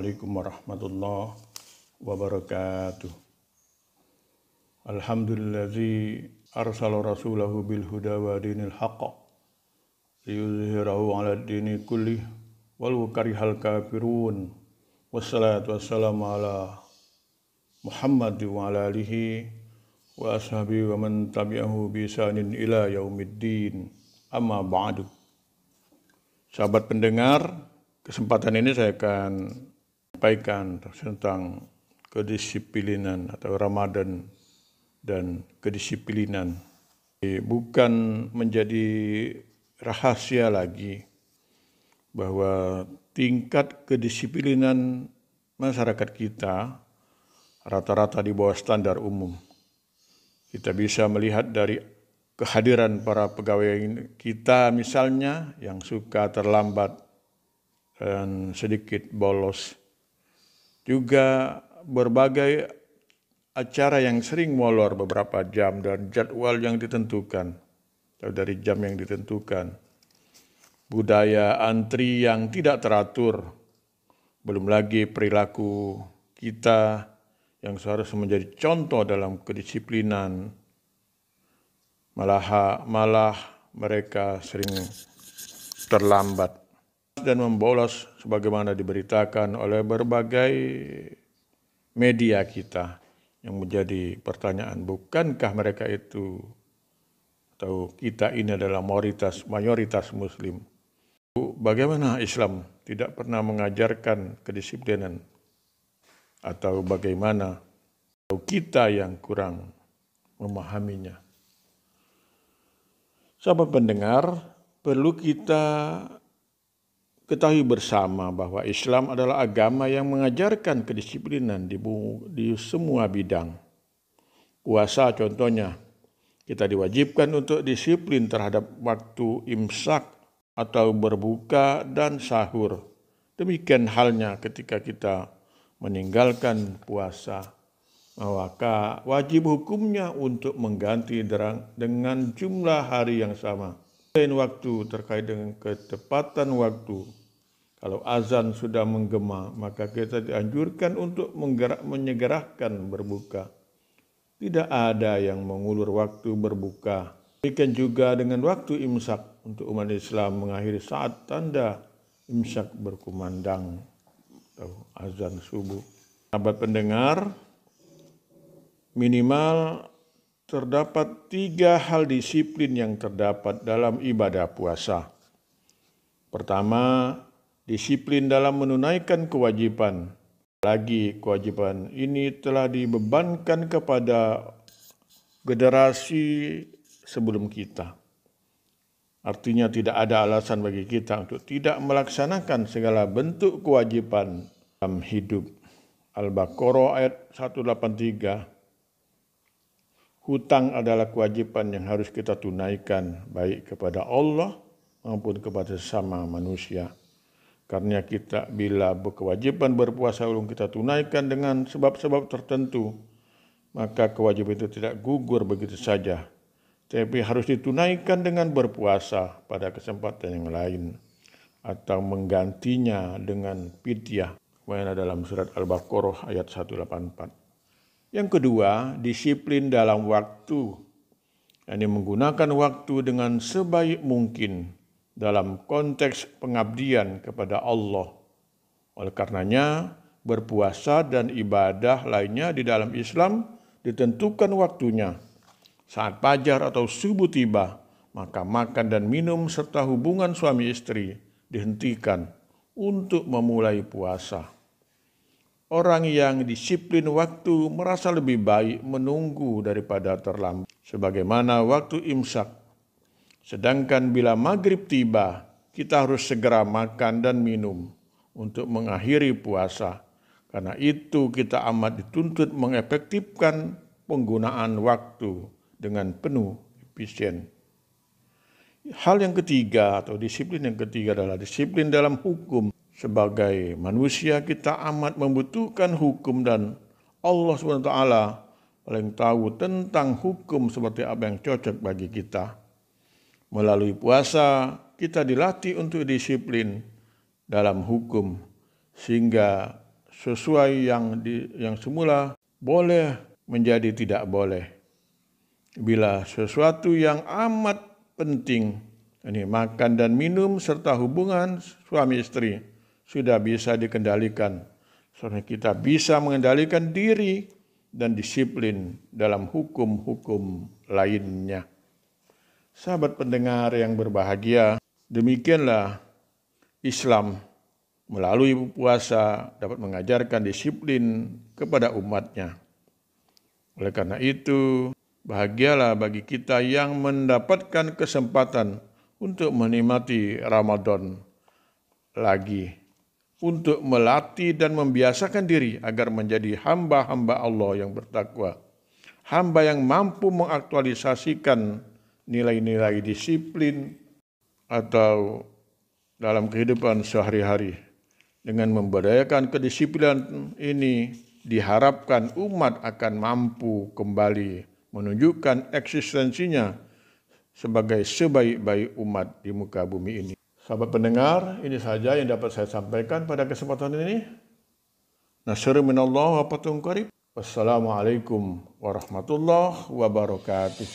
Assalamualaikum warahmatullahi wabarakatuh. Alhamdulillazi arsala rasulahu bil huda wa dinil haqq liyuzhirahu 'ala dini kullih walau karihal kafirun. Wassalatu wassalamu ala Muhammad wa ala alihi wa ashabihi wa man tabi'ahu bi ihsanin ila yaumiddin. Amma ba'du. Sahabat pendengar, kesempatan ini saya akan sampaikan tentang kedisiplinan atau Ramadan dan kedisiplinan. Bukan menjadi rahasia lagi bahwa tingkat kedisiplinan masyarakat kita rata-rata di bawah standar umum. Kita bisa melihat dari kehadiran para pegawai kita misalnya yang suka terlambat dan sedikit bolos. Juga berbagai acara yang sering molor beberapa jam dan jadwal yang ditentukan atau dari jam yang ditentukan. Budaya antri yang tidak teratur, belum lagi perilaku kita yang seharusnya menjadi contoh dalam kedisiplinan. Malah mereka sering terlambat dan membolos sebagaimana diberitakan oleh berbagai media kita, yang menjadi pertanyaan, bukankah mereka itu atau kita ini adalah mayoritas muslim? Bagaimana Islam tidak pernah mengajarkan kedisiplinan, atau bagaimana kita yang kurang memahaminya? Sahabat pendengar, perlu kita ketahui bersama bahwa Islam adalah agama yang mengajarkan kedisiplinan di semua bidang. Puasa contohnya, kita diwajibkan untuk disiplin terhadap waktu imsak atau berbuka dan sahur. Demikian halnya ketika kita meninggalkan puasa, maka wajib hukumnya untuk mengganti dengan jumlah hari yang sama. Selain waktu terkait dengan ketepatan waktu, kalau azan sudah menggema, maka kita dianjurkan untuk menyegerakan berbuka. Tidak ada yang mengulur waktu berbuka. Demikian juga dengan waktu imsak untuk umat Islam mengakhiri saat tanda imsak berkumandang atau azan subuh. Sahabat pendengar, minimal terdapat 3 hal disiplin yang terdapat dalam ibadah puasa. Pertama, disiplin dalam menunaikan kewajiban. Lagi kewajiban ini telah dibebankan kepada generasi sebelum kita. Artinya tidak ada alasan bagi kita untuk tidak melaksanakan segala bentuk kewajiban dalam hidup. Al-Baqarah ayat 183. Hutang adalah kewajiban yang harus kita tunaikan baik kepada Allah maupun kepada sesama manusia. Karena kita bila berkewajiban berpuasa belum kita tunaikan dengan sebab-sebab tertentu, maka kewajiban itu tidak gugur begitu saja, tapi harus ditunaikan dengan berpuasa pada kesempatan yang lain atau menggantinya dengan fidyah. Mana dalam surat Al-Baqarah ayat 184. Yang kedua, disiplin dalam waktu. Ini menggunakan waktu dengan sebaik mungkin dalam konteks pengabdian kepada Allah. Oleh karenanya, berpuasa dan ibadah lainnya di dalam Islam ditentukan waktunya. Saat fajar atau subuh tiba, maka makan dan minum serta hubungan suami istri dihentikan untuk memulai puasa. Orang yang disiplin waktu merasa lebih baik menunggu daripada terlambat. Sebagaimana waktu imsak. Sedangkan bila maghrib tiba, kita harus segera makan dan minum untuk mengakhiri puasa. Karena itu kita amat dituntut mengefektifkan penggunaan waktu dengan penuh efisien. Hal yang ketiga atau disiplin yang ketiga adalah disiplin dalam hukum. Sebagai manusia kita amat membutuhkan hukum dan Allah SWT paling tahu tentang hukum seperti apa yang cocok bagi kita. Melalui puasa, kita dilatih untuk disiplin dalam hukum, sehingga sesuai yang semula boleh menjadi tidak boleh. Bila sesuatu yang amat penting, ini makan dan minum serta hubungan suami istri sudah bisa dikendalikan. Soalnya kita bisa mengendalikan diri dan disiplin dalam hukum-hukum lainnya. Sahabat pendengar yang berbahagia, demikianlah Islam melalui puasa dapat mengajarkan disiplin kepada umatnya. Oleh karena itu, bahagialah bagi kita yang mendapatkan kesempatan untuk menikmati Ramadan lagi, untuk melatih dan membiasakan diri agar menjadi hamba-hamba Allah yang bertakwa, hamba yang mampu mengaktualisasikan nilai-nilai disiplin atau dalam kehidupan sehari-hari. Dengan memberdayakan kedisiplinan ini, diharapkan umat akan mampu kembali menunjukkan eksistensinya sebagai sebaik-baik umat di muka bumi ini. Sahabat pendengar, ini saja yang dapat saya sampaikan pada kesempatan ini. Nasrun minallah wa fathun qarib. Wassalamualaikum warahmatullahi wabarakatuh.